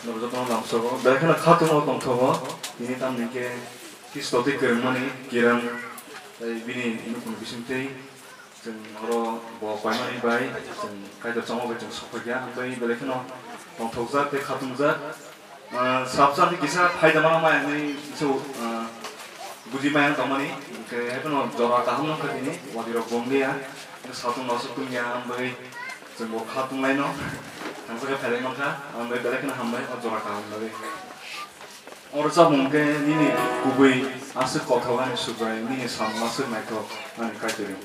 Nurjatun lamsogo. Berekana khatumo tongthogo. Ini tamnike kistote kermani kiram. Bini inukun bisintei. जों oro bo paimani bai जों kaida chamo bai जों sokya bai berekana tongthokjak te khatumjak. Sabsani kisa faidama mai so buji mayang tamani ke hepono jora kaham khadini wadiro gomlia satung nasukung ya bai जों bo khatung laino tangsaga phelai mangka bai berekana hambai jora kaham bai oro jabungke nini gubai asuk kothogani subai nini sammasuk naito ani kaiteri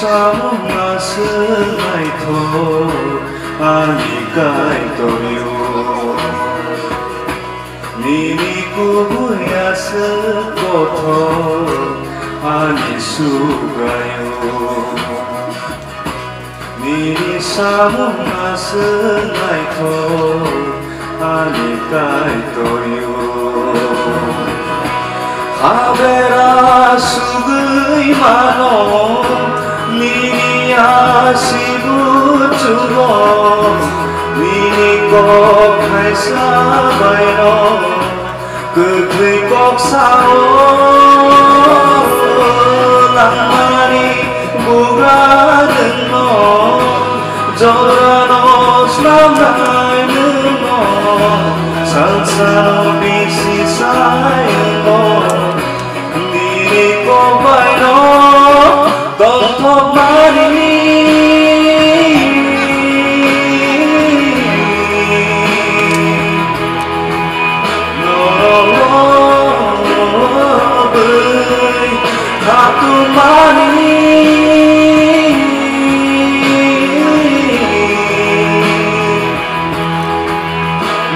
Sama senai to ani kai torio nini kuya sekoto ani sugayo nini sama senai to ani kai torio habera sugui mano Mini asibu tugo, mini kok hai sabaino, kekui kok sao, lamari bugadeno, jorano slamai nemo, sansano bisi sayo, mini kok baino. Don't talk money. No, baby, satu money.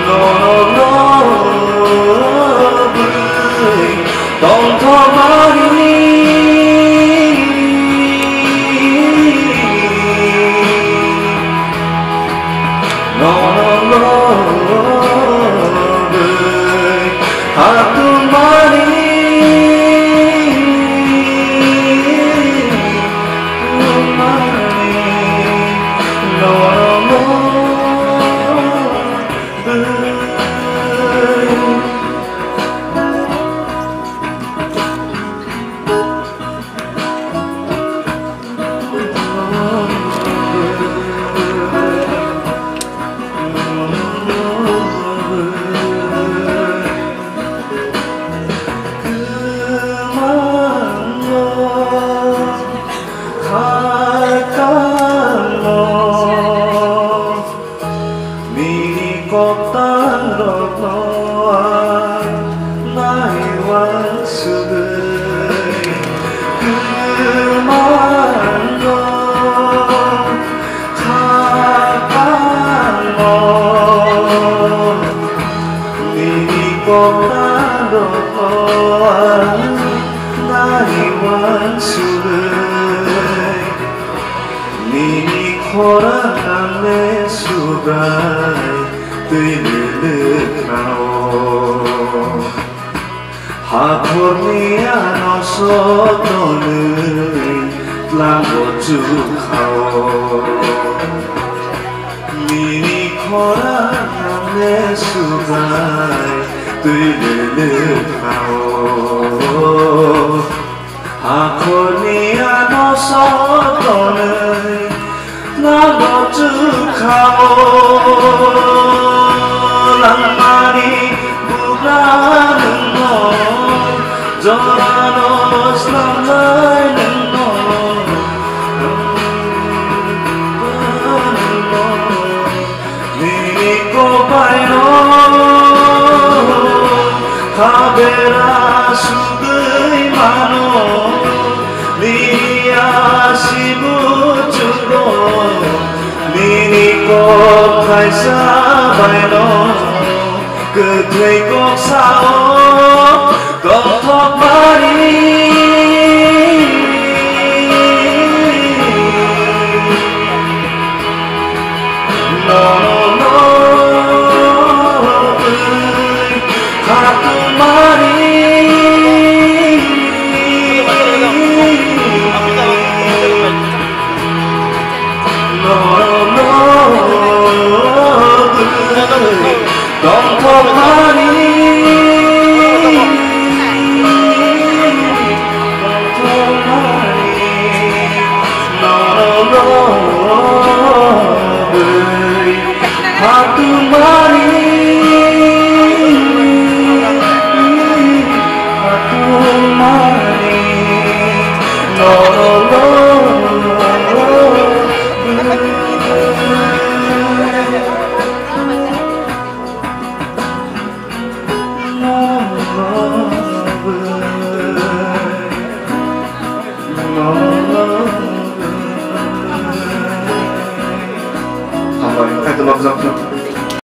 No, baby, don't talk money. Kabera sugui mano, phải xa bài nó cứ thấy cuộc sao còn thoát ba đi no no no hatu mari don't talk money. Don't talk money. No, no, no. Hatu money. Hatu money. No, no, no. Hamba yang telah berzakat